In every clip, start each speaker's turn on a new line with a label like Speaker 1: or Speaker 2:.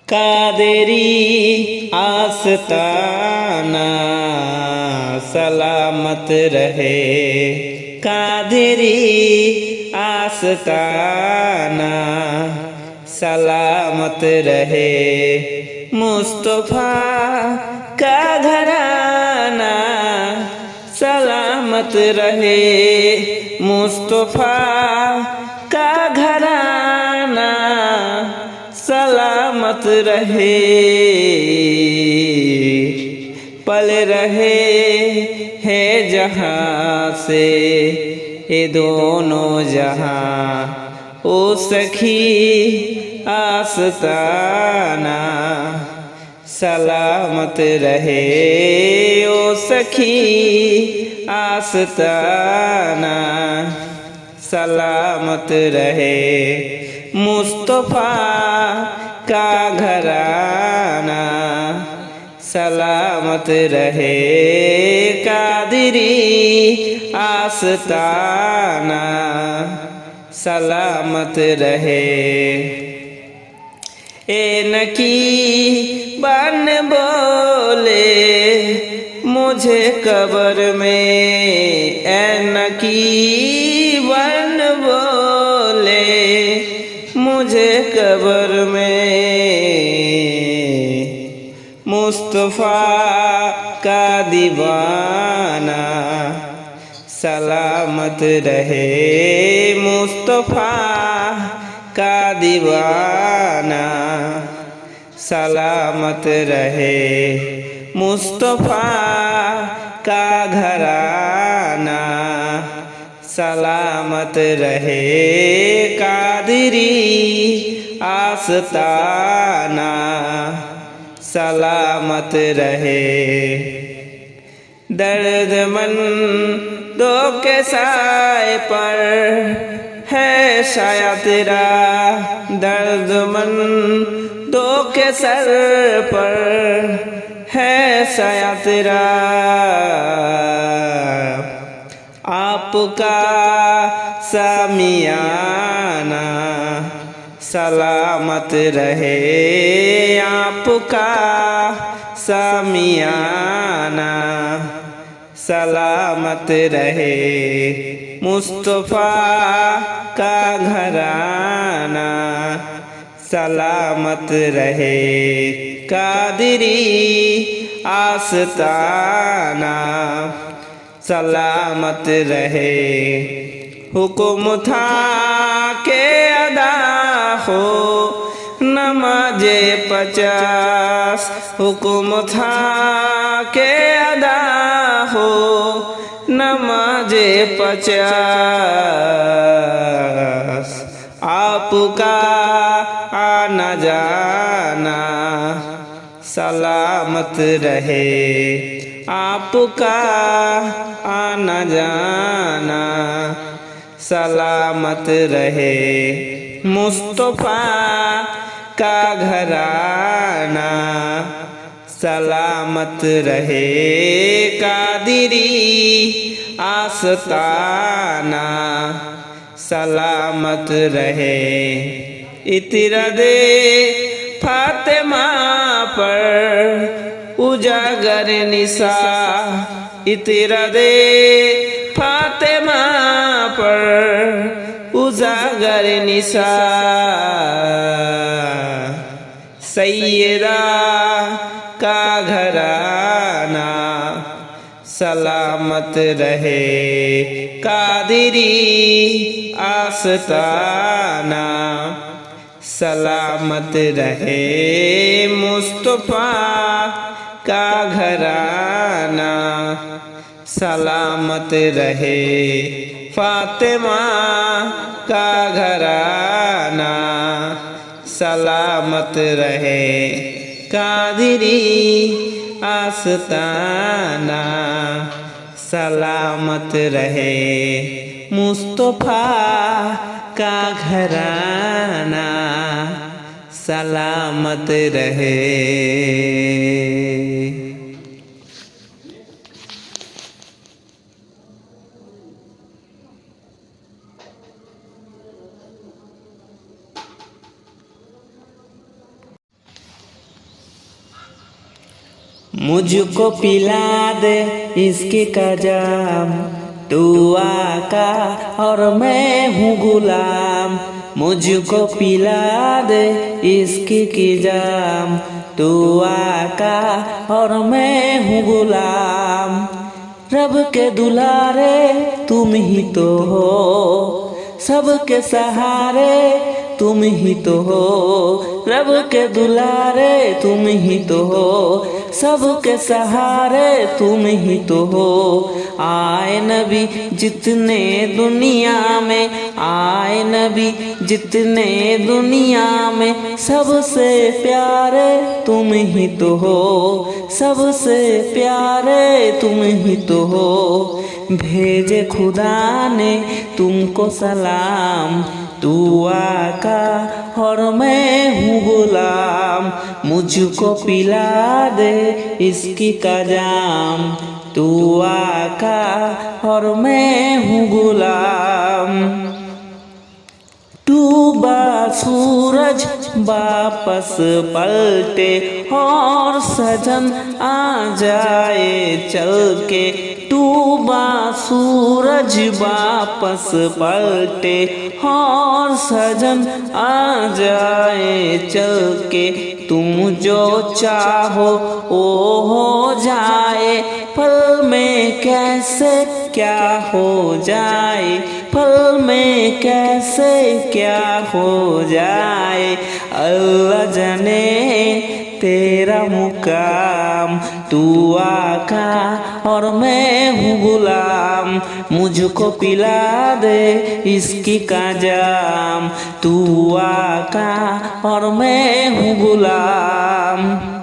Speaker 1: कादेरी आस्ताना सलामत रहे। कादेरी आस्ताना सलामत रहे। मुस्तफा का घराना सलामत रहे। मुस्तफा का घराना सलामत रहे। पल रहे है जहाँ से ये दोनों जहाँ। ओ सखी आस्ताना सलामत रहे। ओ सखी आस्ताना सलामत रहे। मुस्तफा का घराना सलामत रहे। कादरी आस्ताना सलामत रहे। ए नकी बन बोले मुझे कब्र में। ए नकी बन बोले मुझे कब्र में। मुस्तफा का दीवाना सलामत रहे। मुस्तफा का दीवाना सलामत रहे। मुस्तफा का घराना सलामत रहे। कादरी आस्ताना सलामत रहे। दर्द मंदों के साए पर है साया तेरा। दर्द मंदों के सर पर है साया तेरा। आपका सामियाना सलामत रहे। आपका सामियाना सलामत रहे। मुस्तफा का घराना सलामत रहे। कादरी आस्ताना सलामत रहे। हुक्म था के अदा हो नमाजे 50। हुक्म था के अदा हो नमाजे 50। आपका आना जाना सलामत रहे। आपका आना जाना सलामत रहे। मुस्तफा का घराना सलामत रहे। कादरी आस्ताना सलामत रहे। इतरा दे फातिमा पर उजागर निसा। इतरा दे फातिमा पर उजागर निसा। सैयदा का घराना सलामत रहे। कादरी आस्ताना सलामत रहे। मुस्तफा का घराना सलामत रहे। फातिमा का घराना सलामत रहे। कादरी आस्ताना सलामत रहे। मुस्तफा का घराना सलामत रहे। मुझको पिला दे इसकी का जाम, तू आका और मैं हूँ गुलाम। मुझको पिला दे इसकी की जाम, तू आका और मैं हूँ गुलाम। रब के दुलारे तुम ही तो हो, सबके सहारे तुम ही तो हो। रब के दुलारे तुम ही तो हो, सबके सहारे तुम ही तो हो। आए नबी जितने दुनिया में, आए नबी जितने दुनिया में, सबसे प्यारे तुम ही तो हो, सबसे प्यारे तुम ही तो हो। भेजे खुदा ने तुमको सलाम, तू आका और मैं हूँ गुलाम। मुझको पिला दे इसकी का जाम, तू आका और मैं हूँ गुलाम। डूबा सूरज वापस पलटे और सजन आ जाए चल के। डूबा सूरज वापस पलटे और सजन आ जाए चल के। तुम जो चाहो वो हो जाए, पल में कैसे क्या हो जाए, पल में कैसे क्या हो जाए। अल्लाह जाने तेरा मुकाम, तू आका और मैं हूँ गुलाम। मुझको पिला दे इसकी का जाम, तू आका और मैं हूँ गुलाम।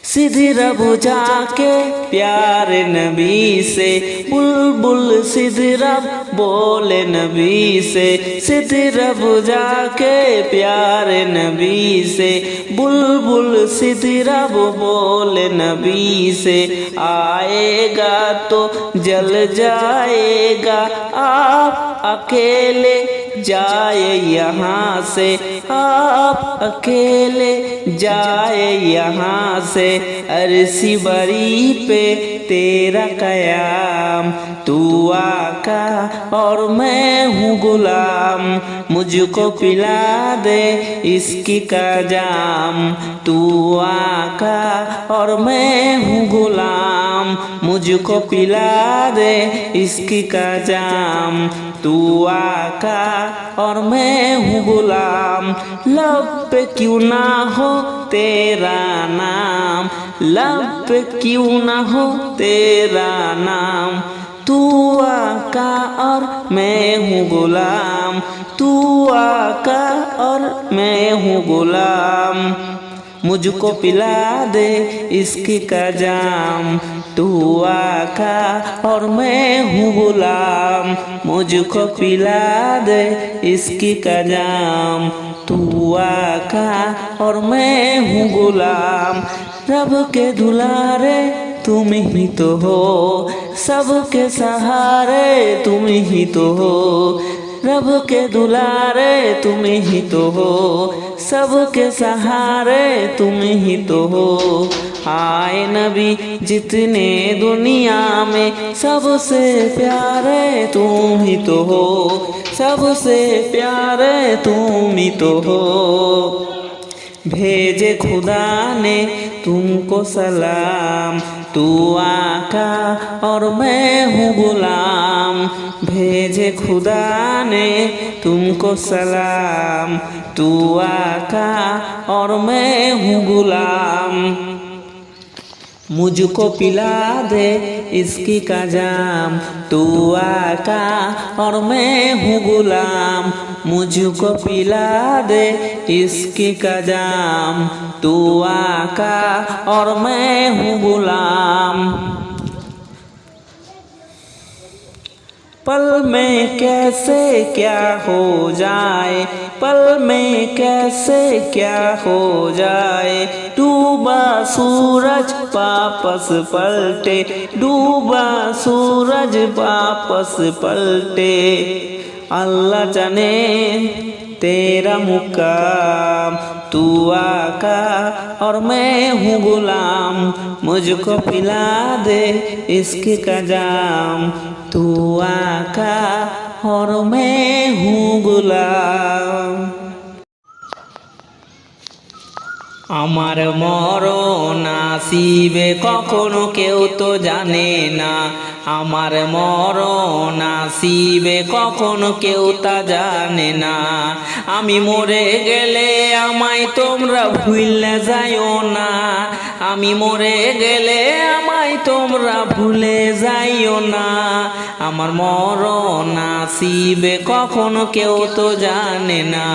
Speaker 1: सिदरब जाके प्यारे नबी से, बुलबुल सिदरब बोले नबी से। सिदरब जाके प्यारे नबी से, बुलबुल सिदरब बोले नबी से। आएगा तो जल जाएगा, आप अकेले जाए यहाँ से, आप अकेले जाए यहाँ से। अर्शी बरी पे तेरा कयाम, तू आका और मैं हूँ गुलाम। मुझको पिला दे इसकी का जाम, तू आका और मैं हूँ गुलाम। मुझको पिला दे इसकी का जाम, तू आका और मैं हूँ गुलाम। लब पे क्यों ना हो तेरा नाम, लब पे क्यों ना हो तेरा नाम। तू आका और मैं हूँ गुलाम, तू आका और मैं हूँ गुलाम। मुझको पिला दे इसकी का जाम, तू आका और मैं हूँ गुलाम। मुझको पिला दे इसकी का जाम, तू आका और मैं हूँ गुलाम। रब के दुलारे तुम ही तो हो, सबके सहारे तुम ही तो हो। रब के दुलारे तुम ही तो हो, सबके सहारे तुम ही तो हो। आए नबी जितने दुनिया में, सबसे प्यारे तुम ही तो हो, सबसे प्यारे तुम ही तो हो। भेजे खुदा ने तुमको सलाम, तू आका और मैं हूँ गुलाम। भेजे खुदा ने तुमको सलाम, तू आका और मैं हूँ गुलाम। मुझको पिला दे इसकी का जाम, तू आका और मैं हूँ गुलाम। मुझको पिला दे इसकी का जाम, तू आका और मैं हूँ गुलाम। पल में कैसे क्या हो जाए, पल में कैसे क्या हो जाए। डूबा सूरज वापस पलटे, डूबा सूरज वापस पलटे। अल्लाह जाने तेरा मुकाम, तू आका और मैं हूँ गुलाम, मुझको पिला दे इश्क का जाम, तू आका और मैं हूँ गुलाम। আমার মরণ আসিবে কখনো কেউ তো জানে না, আমার মরণ আসিবে কখনো কেউ তা জানে না। আমি মরে গেলে আমায় তোমরা ভুলে যাইও না, আমি মরে গেলে আমায় তোমরা ভুলে যাইও না। আমার মরণ আসিবে কখনো কেউ তো জানে না,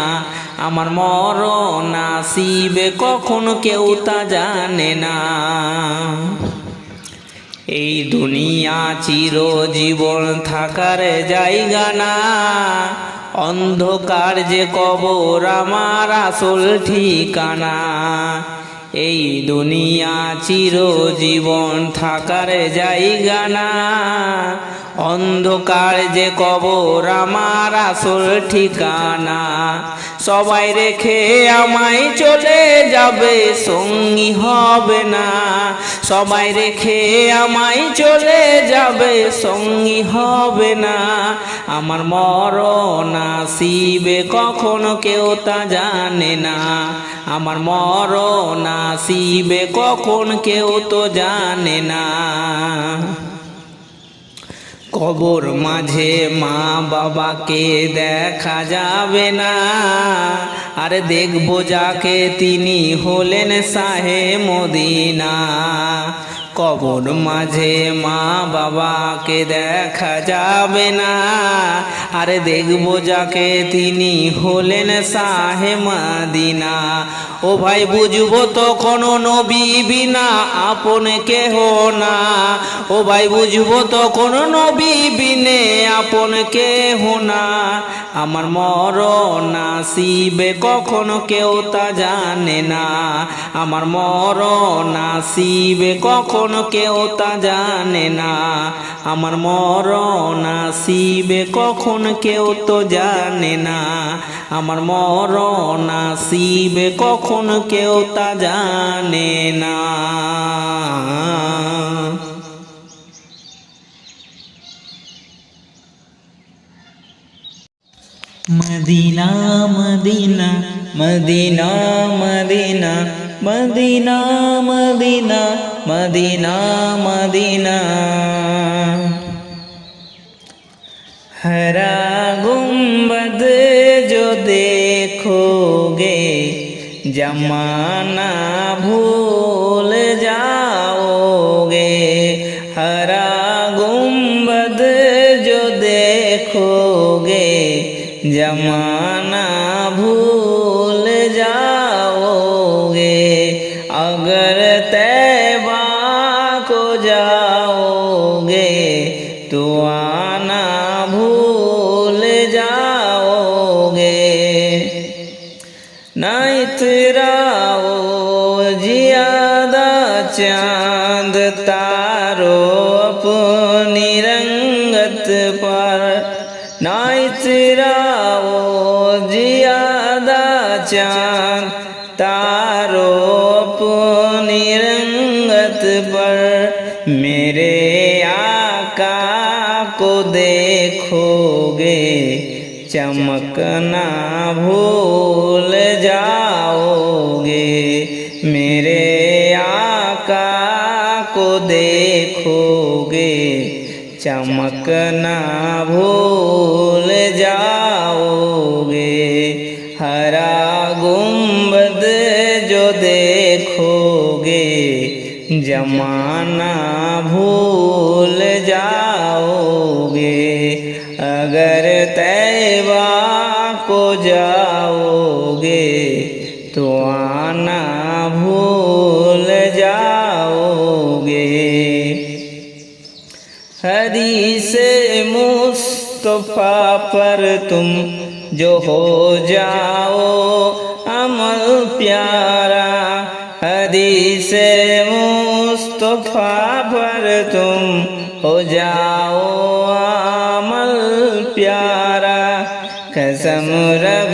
Speaker 1: আমার মরণ আসিবে কখনো কেউ তা জানে না। এই দুনিয়া চিরজীবন থাকার জায়গা না, অন্ধকার যে কবর আমার আসল ঠিকানা। এই দুনিয়া চিরজীবন থাকার জায়গা না, অন্ধকার যে কবর আমার আসল ঠিকানা। সবাই রেখে আমায় চলে যাবে সঙ্গী হবে না, সবাই রেখে আমায় চলে যাবে সঙ্গী হবে না। আমার মরণ আসিবে কখনো কেউ তা জানে না, আমার মরণ আসিবে কখন কেউ তো জানে না। কবর মাঝে মা বাবাকে দেখা যাবে না, আর দেখবো যাকে তিনি হলেন শাহে মদিনা। কবর মাঝে মা বাবাকে দেখা যাবে না, আর দেখবো যাকে তিনি হলেন শাহে মদিনা। ও ভাই বুঝবো তো কোনো নবী বিনা আপন কেহ না, ও ভাই বুঝবো তো কোনো নবী বিনে আপন কেহ না। আমার মরণ আসিবে কখনো কেউ তা জানে না, আমার মরণ আসিবে কখনো কেউ তা জানে না। আমার মরণ আসিবে কখনো কেউ তো জানে না, আমার মরণ আসিবে কখনো কেউ তা জানে না। মদিনা মদিনা মদিনা মদিনা মদিনা মদিনা মদিনা মদিনা। हरा गुंबद जो देखोगे जमाना भूल जाओगे, हरा गुंबद जो देखोगे जमाना भूल जाओगे। अगर तैबा को जाओगे तो आना भूल जाओगे। ना इतराओ जियादा चांद तारो अपनी रंगत पर, ना इतराओ जियादा चांद तारो अपनी रंगत पर। मेरे आका को देखोगे चमकना भूल जाओगे, मेरे आका को देखोगे चमकना भूल जाओगे। हरा गुंबद जो देखोगे जमाना भूल जाओगे। अगर तैबा को जाओगे तो आना भूल जाओगे। हदीस मुस्तफा पर तुम जो हो जाओ अमल प्यारा, हदीस मुस्तफा पर तुम हो जाओ अमल प्यारा। कसम रब